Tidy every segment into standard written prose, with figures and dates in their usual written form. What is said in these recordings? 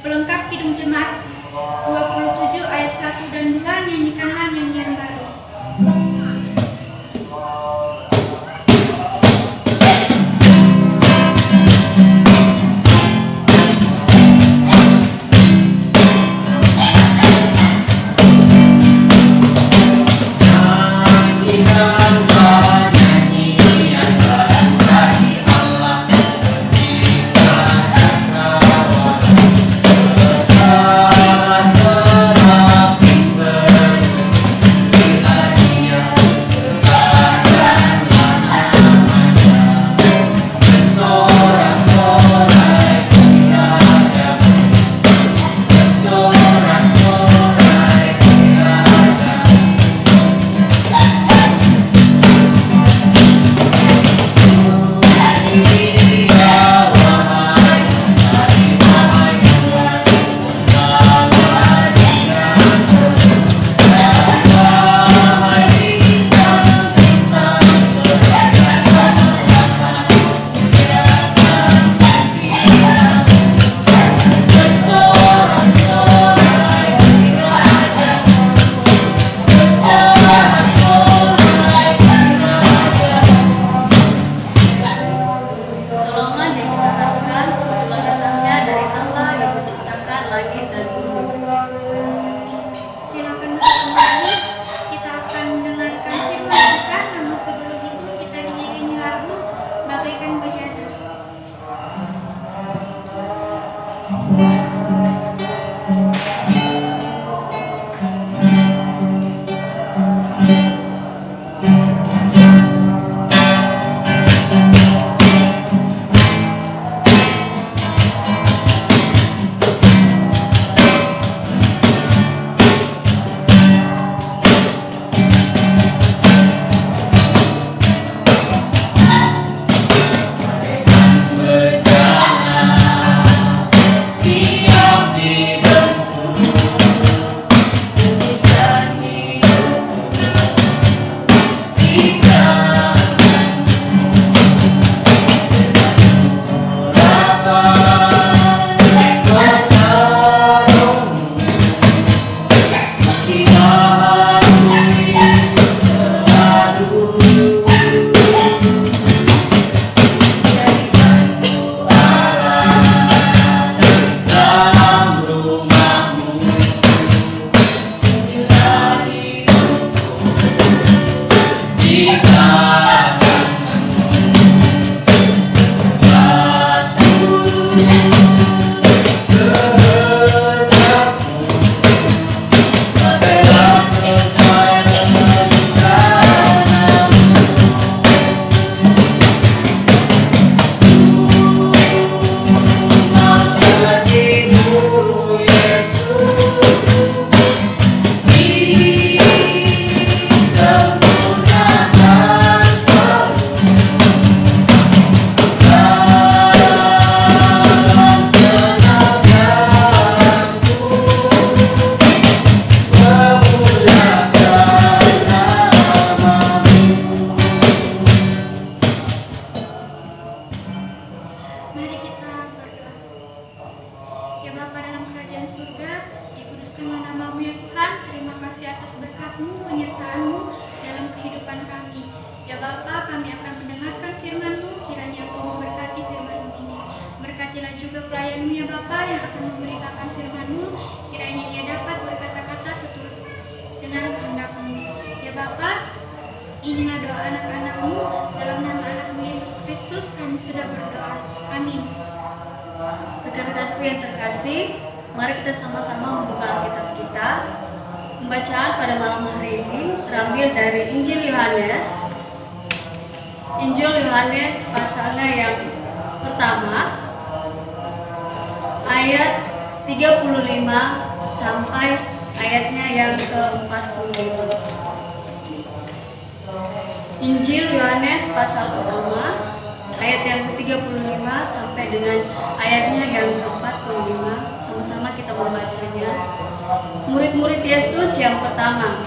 Pelengkap Kidung Jemaat 27 ayat 1 dan 2, nyanyikanlah nyanyian baru. Inilah doa anak-anakmu, dalam nama anakmu Yesus Kristus kami sudah berdoa. Amin. Rekan-rekanku yang terkasih, mari kita sama-sama membuka Alkitab kita. Pembacaan pada malam hari ini terambil dari Injil Yohanes. Injil Yohanes pasalnya yang pertama, ayat 35 sampai ayatnya yang ke-45. Injil Yohanes pasal pertama ayat yang ke-35 sampai dengan ayatnya yang ke-45. Sama-sama kita membacanya. Murid-murid Yesus yang pertama.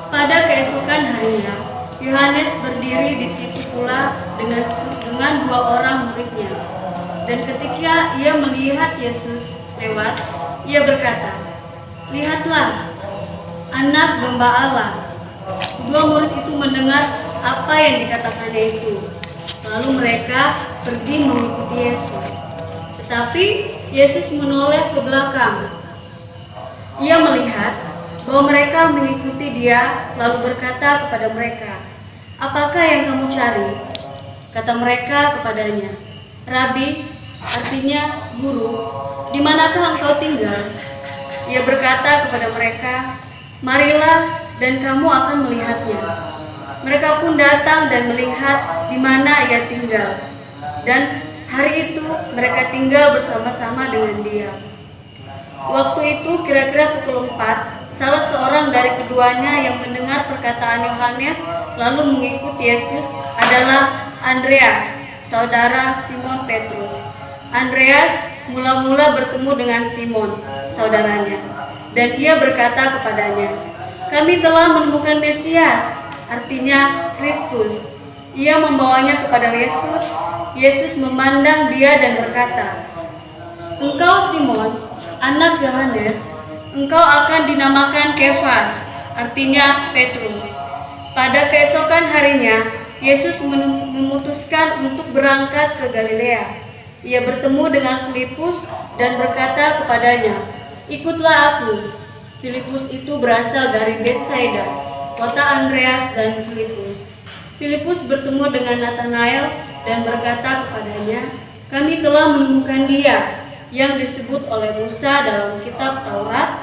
Pada keesokan harinya, Yohanes berdiri di situ pula dengan dua orang muridnya. Dan ketika ia melihat Yesus lewat, ia berkata, "Lihatlah, anak domba Allah." Kedua murid itu mendengar apa yang dikatakannya itu. Lalu mereka pergi mengikuti Yesus. Tetapi Yesus menoleh ke belakang. Ia melihat bahwa mereka mengikuti Dia, lalu berkata kepada mereka, "Apakah yang kamu cari?" Kata mereka kepadanya, "Rabi," artinya guru, "di manakah engkau tinggal?" Ia berkata kepada mereka, "Marilah dan kamu akan melihatnya." Mereka pun datang dan melihat di mana ia tinggal. Dan hari itu mereka tinggal bersama-sama dengan dia. Waktu itu kira-kira pukul 4, salah seorang dari keduanya yang mendengar perkataan Yohanes lalu mengikut Yesus adalah Andreas, saudara Simon Petrus. Andreas mula-mula bertemu dengan Simon, saudaranya, dan ia berkata kepadanya, "Kami telah menemukan Mesias," artinya Kristus. Ia membawanya kepada Yesus. Yesus memandang dia dan berkata, "Engkau Simon, anak Yohanes, engkau akan dinamakan Kefas," artinya Petrus. Pada keesokan harinya, Yesus memutuskan untuk berangkat ke Galilea. Ia bertemu dengan Filipus dan berkata kepadanya, "Ikutlah aku." Filipus itu berasal dari Betsaida, kota Andreas dan Filipus. Filipus bertemu dengan Nathanael dan berkata kepadanya, "Kami telah menemukan Dia yang disebut oleh Musa dalam kitab Taurat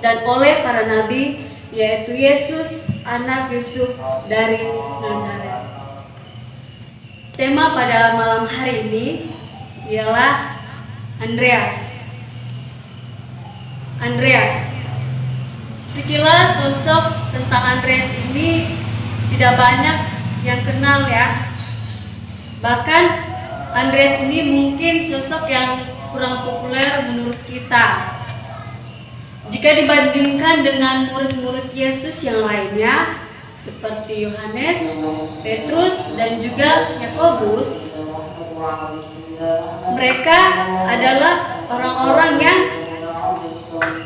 dan oleh para nabi, yaitu Yesus, anak Yusuf dari Nazaret." Tema pada malam hari ini ialah Andreas. Sekilas sosok tentang Andreas ini tidak banyak yang kenal ya. Bahkan Andreas ini mungkin sosok yang kurang populer menurut kita. Jika dibandingkan dengan murid-murid Yesus yang lainnya seperti Yohanes, Petrus, dan juga Yakobus, mereka adalah orang-orang yang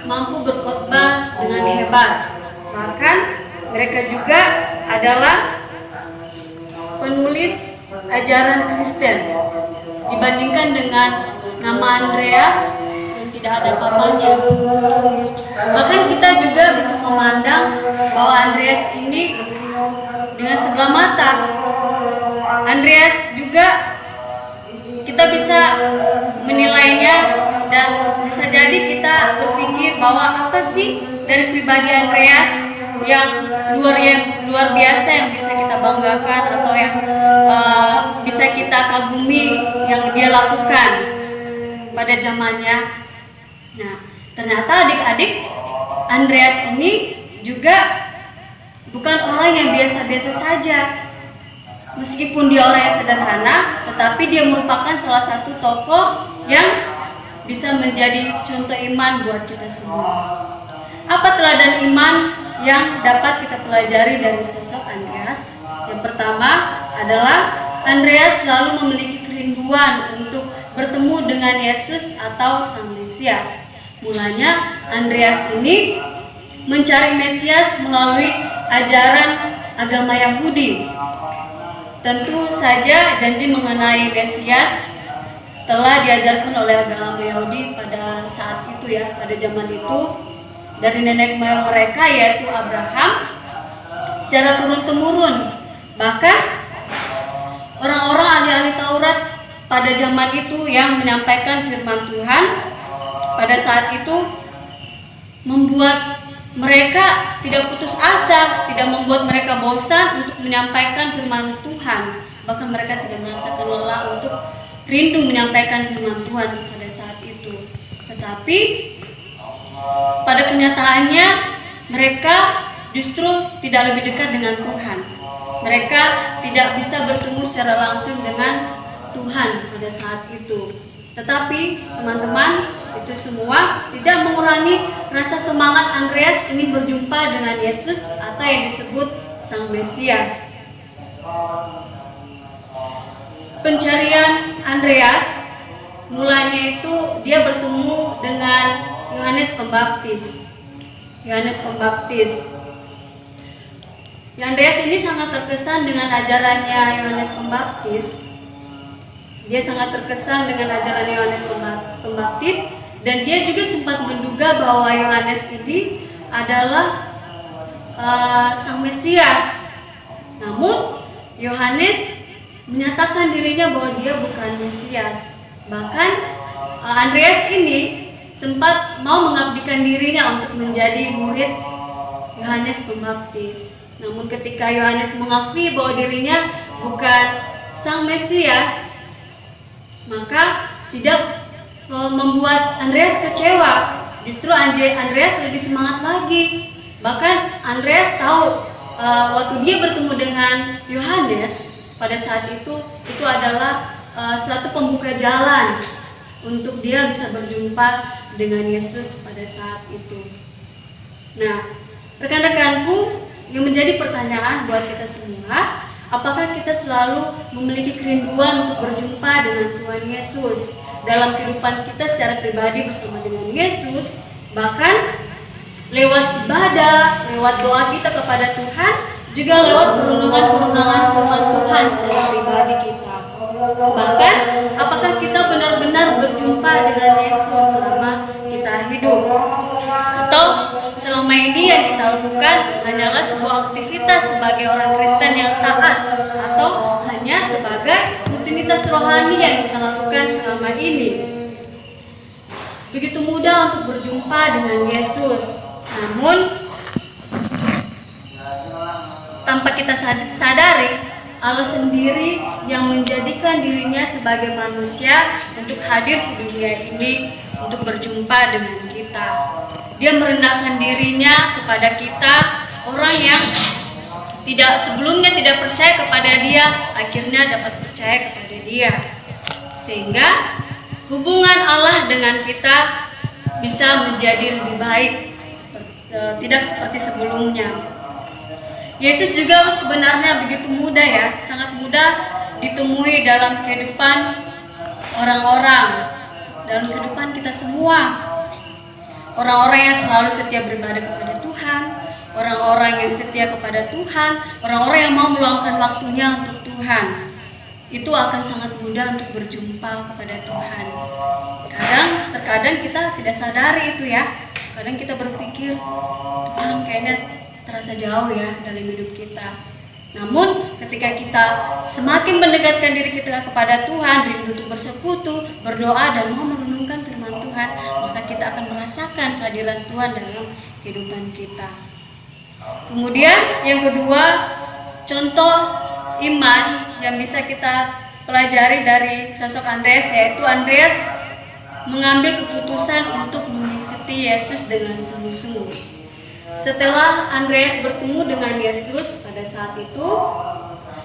mampu berkhotbah dengan hebat. Bahkan mereka juga adalah penulis ajaran Kristen. Dibandingkan dengan nama Andreas yang tidak ada apa-apanya. Bahkan kita juga bisa memandang bahwa Andreas ini dengan sebelah mata. Andreas juga kita bisa menilainya dan bisa jadi kita berpikir bahwa apa sih dari pribadi Andreas yang luar biasa yang bisa kita banggakan atau yang bisa kita kagumi yang dia lakukan pada zamannya. Nah, ternyata adik-adik, Andreas ini juga bukan orang yang biasa-biasa saja. Meskipun dia orang yang sederhana, tetapi dia merupakan salah satu tokoh yang bisa menjadi contoh iman buat kita semua. Apa teladan iman yang dapat kita pelajari dari sosok Andreas? Yang pertama adalah Andreas selalu memiliki kerinduan untuk bertemu dengan Yesus atau Sang Mesias. Mulanya Andreas ini mencari Mesias melalui ajaran agama Yahudi. Tentu saja janji mengenai Mesias telah diajarkan oleh agama Yahudi pada saat itu ya, pada zaman itu dari nenek moyang mereka yaitu Abraham secara turun-temurun. Bahkan orang-orang ahli-ahli Taurat pada zaman itu yang menyampaikan firman Tuhan pada saat itu membuat mereka tidak putus asa, tidak membuat mereka bosan untuk menyampaikan firman Tuhan. Bahkan mereka tidak merasakan lelah untuk rindu menyampaikan firman Tuhan pada saat itu. Tetapi pada kenyataannya mereka justru tidak lebih dekat dengan Tuhan. Mereka tidak bisa bertemu secara langsung dengan Tuhan pada saat itu. Tetapi teman-teman, itu semua tidak mengurangi rasa semangat Andreas ingin berjumpa dengan Yesus atau yang disebut Sang Mesias. Pencarian Andreas mulanya itu dia bertemu dengan Yohanes Pembaptis. Yohanes Pembaptis. Andreas ini sangat terkesan dengan ajarannya Yohanes Pembaptis. Dia sangat terkesan dengan ajaran Yohanes Pembaptis, dan dia juga sempat menduga bahwa Yohanes ini adalah sang Mesias. Namun Yohanes menyatakan dirinya bahwa dia bukan Mesias. Bahkan Andreas ini sempat mau mengabdikan dirinya untuk menjadi murid Yohanes Pembaptis. Namun ketika Yohanes mengakui bahwa dirinya bukan sang Mesias, maka tidak membuat Andreas kecewa. Justru Andreas lebih semangat lagi. Bahkan Andreas tahu waktu dia bertemu dengan Yohanes pada saat itu adalah suatu pembuka jalan untuk dia bisa berjumpa dengan Yesus pada saat itu. Nah, rekan-rekanku, yang menjadi pertanyaan buat kita semua, apakah kita selalu memiliki kerinduan untuk berjumpa dengan Tuhan Yesus dalam kehidupan kita secara pribadi bersama dengan Yesus, bahkan lewat ibadah, lewat doa kita kepada Tuhan, juga lewat perundungan firman Tuhan secara pribadi kita. Bahkan apakah kita benar-benar berjumpa dengan Yesus selama kita hidup, atau selama ini yang kita lakukan hanyalah sebuah aktivitas sebagai orang Kristen yang taat, atau hanya sebagai rutinitas rohani yang kita lakukan selama ini. Begitu mudah untuk berjumpa dengan Yesus, namun tanpa kita sadari, Allah sendiri yang menjadikan dirinya sebagai manusia untuk hadir di dunia ini untuk berjumpa dengan kita. Dia merendahkan dirinya kepada kita, orang yang sebelumnya tidak percaya kepada Dia, akhirnya dapat percaya kepada Dia. Sehingga hubungan Allah dengan kita bisa menjadi lebih baik, tidak seperti sebelumnya. Yesus juga sebenarnya begitu mudah ya, sangat mudah ditemui dalam kehidupan orang-orang, dalam kehidupan kita semua. Orang-orang yang selalu setia beribadah kepada Tuhan, orang-orang yang setia kepada Tuhan, orang-orang yang mau meluangkan waktunya untuk Tuhan, itu akan sangat mudah untuk berjumpa kepada Tuhan. Terkadang kita tidak sadari itu ya. Kadang kita berpikir, Tuhan kayaknya terasa jauh ya dalam hidup kita. Namun ketika kita semakin mendekatkan diri kita kepada Tuhan, rindu untuk bersekutu, berdoa, dan mau merenungkan firman Tuhan, maka kita akan merasakan kehadiran Tuhan dalam kehidupan kita. Kemudian yang kedua, contoh iman yang bisa kita pelajari dari sosok Andreas, yaitu Andreas mengambil keputusan untuk mengikuti Yesus dengan sungguh-sungguh. Setelah Andreas bertemu dengan Yesus pada saat itu,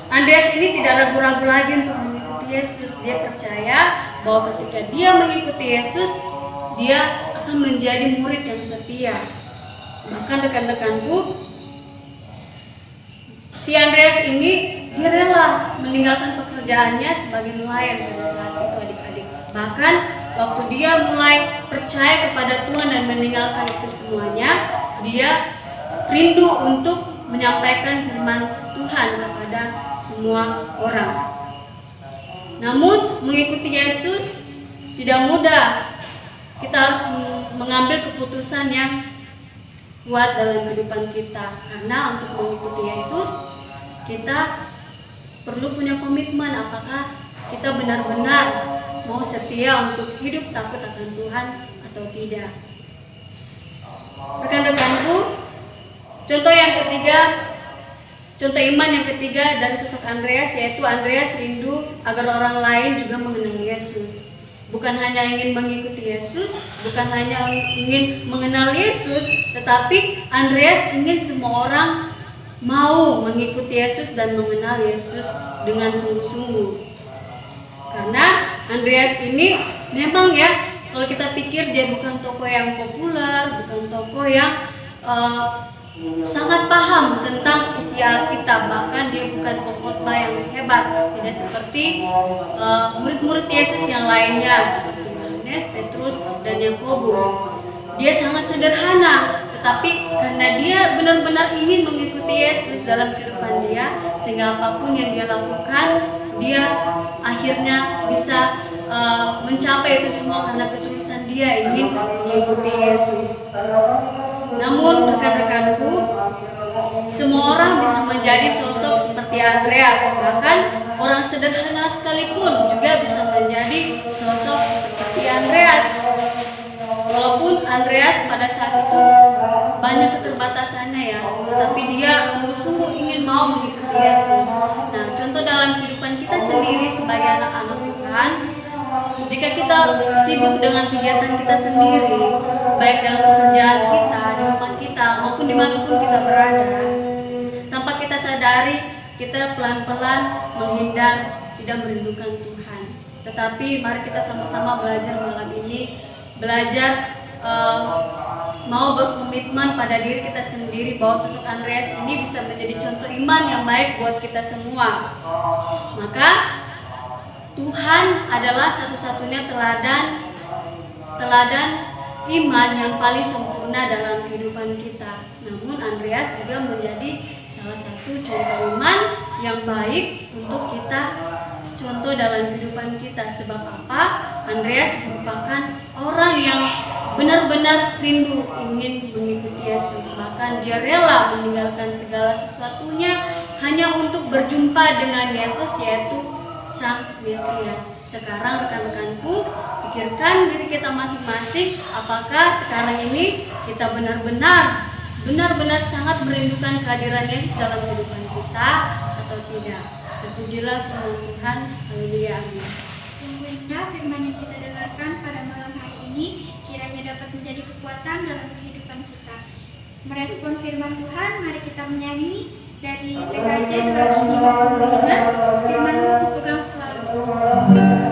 Andreas ini tidak ragu-ragu lagi untuk mengikuti Yesus. Dia percaya bahwa ketika dia mengikuti Yesus, dia akan menjadi murid yang setia. Bahkan rekan-rekanku, si Andreas ini dia rela meninggalkan pekerjaannya sebagai nelayan pada saat itu, adik-adik. Bahkan waktu dia mulai percaya kepada Tuhan dan meninggalkan itu semuanya, dia rindu untuk menyampaikan firman Tuhan kepada semua orang. Namun mengikuti Yesus tidak mudah. Kita harus mengambil keputusan yang kuat dalam kehidupan kita. Karena untuk mengikuti Yesus, kita perlu punya komitmen apakah kita benar-benar mau setia untuk hidup takut akan Tuhan atau tidak. Rekan-rekanku, contoh iman yang ketiga dari sosok Andreas, yaitu Andreas rindu agar orang lain juga mengenal Yesus. Bukan hanya ingin mengikuti Yesus, bukan hanya ingin mengenal Yesus, tetapi Andreas ingin semua orang mau mengikuti Yesus dan mengenal Yesus dengan sungguh-sungguh. Karena Andreas ini memang ya, kalau kita pikir dia bukan tokoh yang populer, bukan tokoh yang sangat paham tentang isi Alkitab, bahkan dia bukan pengkhotbah yang hebat, tidak seperti murid-murid Yesus yang lainnya seperti Yohanes, Petrus, dan Yakobus. Dia sangat sederhana, tetapi karena dia benar-benar ingin mengikuti Yesus dalam kehidupan dia, sehingga apapun yang dia lakukan, dia akhirnya bisa mencapai itu semua karena ketulusan dia ingin mengikuti Yesus. Namun rekan-rekanku, semua orang bisa menjadi sosok seperti Andreas, bahkan orang sederhana sekalipun juga bisa menjadi sosok seperti Andreas. Walaupun Andreas pada saat itu banyak keterbatasannya ya, tetapi dia sungguh-sungguh ingin mau mengikuti Yesus. Nah, contoh dalam kehidupan kita sendiri sebagai anak-anak Tuhan, jika kita sibuk dengan kegiatan kita sendiri, baik dalam pekerjaan kita, di rumah kita, maupun dimanapun kita berada, tanpa kita sadari, kita pelan-pelan menghindar, tidak merindukan Tuhan. Tetapi mari kita sama-sama belajar malam ini, belajar mau berkomitmen pada diri kita sendiri bahwa sosok Andreas ini bisa menjadi contoh iman yang baik buat kita semua. Maka Tuhan adalah satu-satunya teladan iman yang paling sempurna dalam kehidupan kita. Namun Andreas juga menjadi salah satu contoh iman yang baik untuk kita contoh dalam kehidupan kita. Sebab apa? Andreas merupakan orang yang benar-benar rindu ingin mengikuti Yesus. Bahkan dia rela meninggalkan segala sesuatunya hanya untuk berjumpa dengan Yesus, yaitu Sang Mesias. Sekarang rekan-rekanku, pikirkan diri kita masing-masing, apakah sekarang ini kita benar-benar sangat merindukan kehadiran Yesus dalam kehidupan kita atau tidak. Terpujilah firman Tuhan. Haleluya. Amin. Sungguh indah firman yang kita dengarkan pada malam hari ini, kiranya dapat menjadi kekuatan dalam kehidupan kita. Merespon firman Tuhan, mari kita menyanyi dari PKJ 255, firman-Mu kupegang selalu. Kata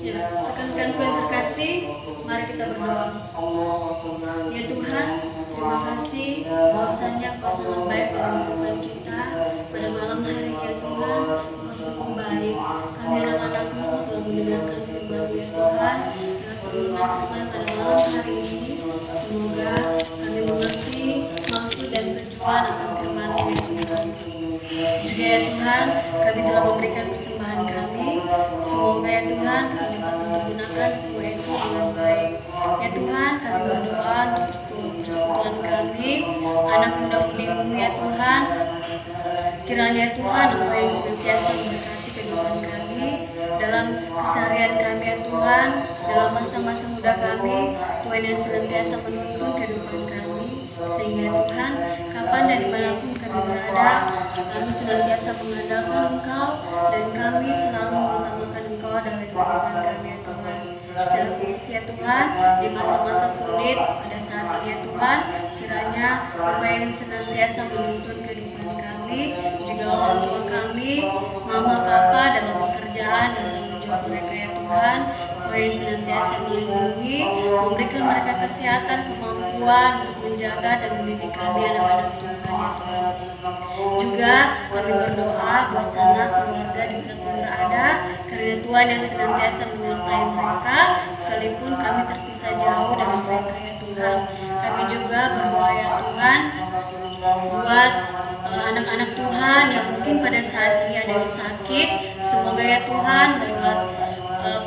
Ya, rekan-rekanku yang terkasih, mari kita berdoa. Ya Tuhan, terima kasih bahwasanya Kau sangat baik dalam kehidupan kita pada malam hari. Ya Tuhan, Kau sungguh baik. Kami anak-anak-Mu telah mendengarkan firman-Mu ya Tuhan. Dan firman-Firman pada malam hari ini, semoga kami mengerti maksud dan tujuan akan firman-Mu ya Tuhan. Juga ya Tuhan, kami telah memberikan persembahan kami. Semoga ya Tuhan, kami dapat menggunakan semua itu dengan baik. Ya Tuhan, kami berdoa untuk persekutuan kami, anak muda-mudimu ya Tuhan. Kiranya Tuhan, Engkau yang senantiasa memberkati kehidupan kami dalam keseharian kami ya Tuhan, dalam masa-masa muda kami, Tuhan yang senantiasa menuntun kehidupan kami, sehingga Tuhan, kapan dan dimanapun kami berada, kami senantiasa mengandalkan Engkau dan kami selalu mengutamakan Engkau dalam kehidupan kami ya Tuhan. Secara khusus ya Tuhan, di masa-masa sulit pada saat ini ya Tuhan, kiranya Engkau yang senantiasa menuntun kehidupan kami, juga orang tua kami, mama, papa dalam pekerjaan dan tanggung jawab mereka ya Tuhan. Engkau yang senantiasa melindungi, memberikan mereka kesehatan, kemampuan untuk menjaga dan mendidik kami anak-anak Tuhan ya Tuhan. Juga kami berdoa buat sanak keluarga di mana berada, karena Tuhan yang senantiasa menyertai mereka, sekalipun kami terpisah jauh dari mereka ya Tuhan. Kami juga berdoa ya Tuhan buat anak-anak Tuhan yang mungkin pada saat ini ada yang sakit. Semoga ya Tuhan lewat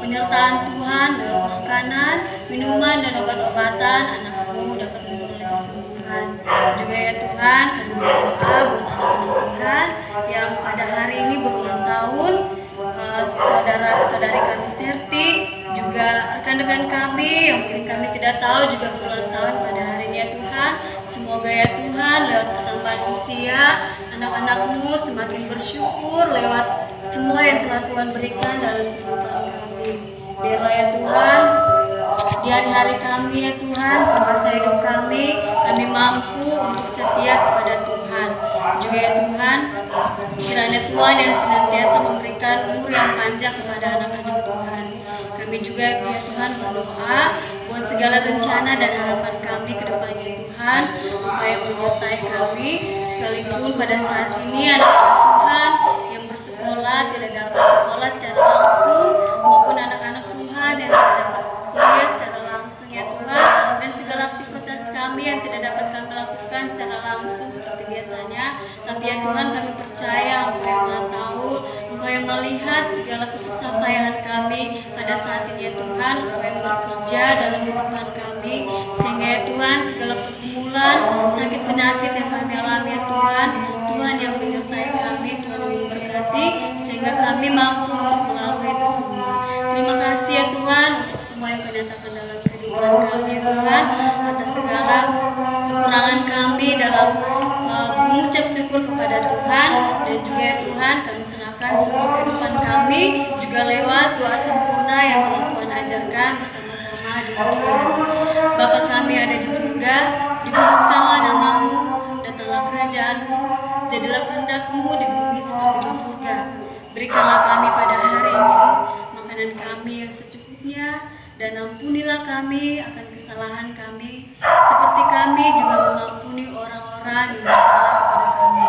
penyertaan Tuhan dalam makanan, minuman dan obat-obatan, anak-anakmu dapat memperoleh kesembuhan. Juga ya Tuhan, kami berdoa buat anak-anak Tuhan yang pada hari ini berulang tahun, saudara-saudari kami Serti, juga rekan-rekan kami yang mungkin kami tidak tahu juga berulang tahun pada hari ini ya Tuhan. Semoga ya Tuhan lewat pertambahan usia, anak-anakmu semakin bersyukur lewat semua yang telah Tuhan berikan dalam kehidupan kami. Biarlah ya Tuhan, di hari-hari kami ya Tuhan, semasa hidup kami mampu untuk setia kepada Tuhan. Juga ya Tuhan, kiranya Tuhan yang senantiasa memberikan umur yang panjang kepada anak-anak Tuhan. Kami juga ya Tuhan berdoa buat segala rencana dan harapan kami ke depannya Tuhan, Engkau yang menyertai kami, sekalipun pada saat ini anak-anak Tuhan yang bersekolah tidak dapat sekolah secara langsung, maupun anak-anak Tuhan yang tidak dapat kuliah secara langsung ya Tuhan, dan segala aktivitas kami yang tidak dapat kami lakukan secara langsung seperti biasanya. Tapi ya Tuhan, kami percaya Engkau yang Maha tahu, Engkau yang melihat segala kesusahan payahan kami pada saat ini ya Tuhan. Engkau yang bekerja dalam kehidupan kami, sehingga ya Tuhan segala pergumulan, sakit penyakit yang kami alami ya Tuhan, Tuhan yang menyertai kami, Tuhan yang memberkati, sehingga kami mampu untuk melalui itu semua. Terima kasih ya Tuhan untuk semua yang Kau nyatakan dalam kehidupan kami ya Tuhan, atas segala kekurangan kami dalam mengucap syukur kepada Tuhan. Dan juga ya Tuhan, kami serahkan semua kehidupan kami juga lewat doa sempurna yang telah Tuhan ajarkan bersama-sama dengan Tuhan. Bapa kami ada di surga, dikuduskanlah nama-Mu, datanglah kerajaan-Mu, jadilah kehendak-Mu di bumi seperti di surga. Berikanlah kami pada hari ini makanan kami yang secukupnya, dan ampunilah kami akan kesalahan kami, seperti kami juga mengampuni orang-orang yang bersalah kepada kami.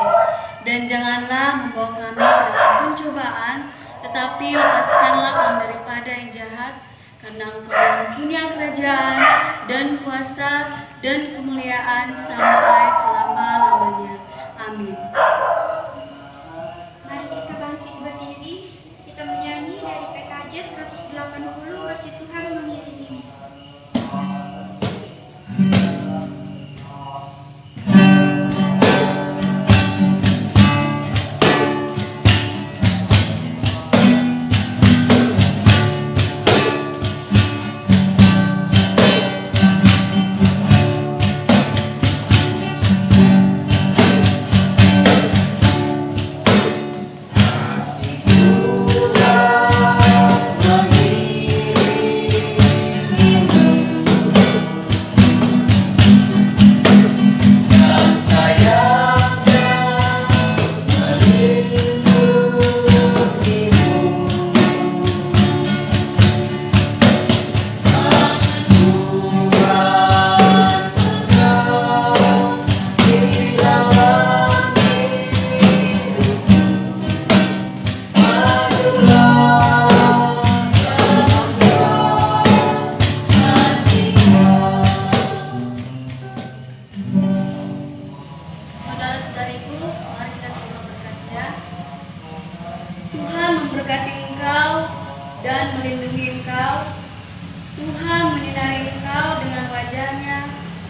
Dan janganlah membawa kami ke dalam pencobaan, tetapi lepaskanlah kami daripada yang jahat, karena Engkau yang punya kerajaan dan kuasa dan kemuliaan sampai selama-lamanya. Amin. Mari kita bangkit berdiri, kita menyanyi dari PKJ 180, Kasih Tuhan mengiringi. Kasih Tuhan mengiringi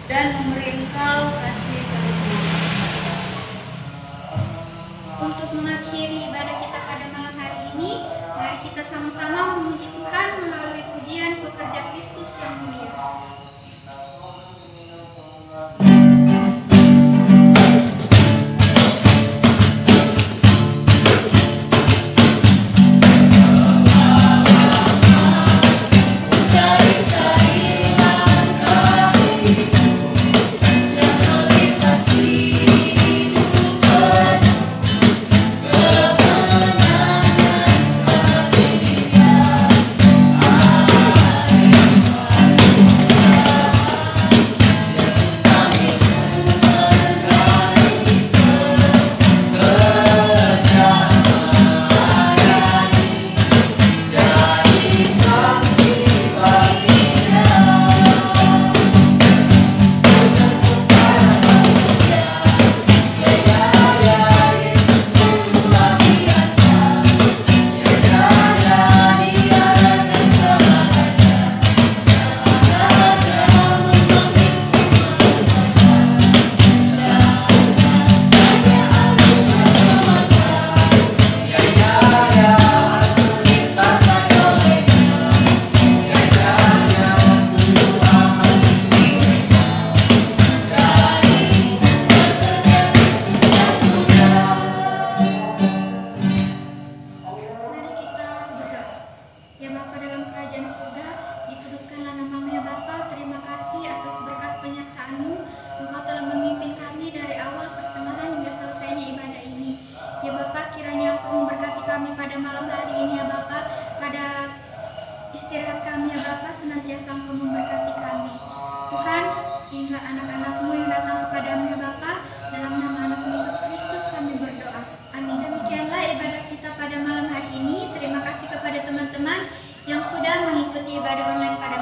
dan memberi Engkau kasih karunia. Untuk mengakhiri ibadah kita pada malam hari ini, mari kita sama-sama memuji Tuhan melalui pujian Pekerja Kristus yang mulia. Yang sudah mengikuti ibadah online pada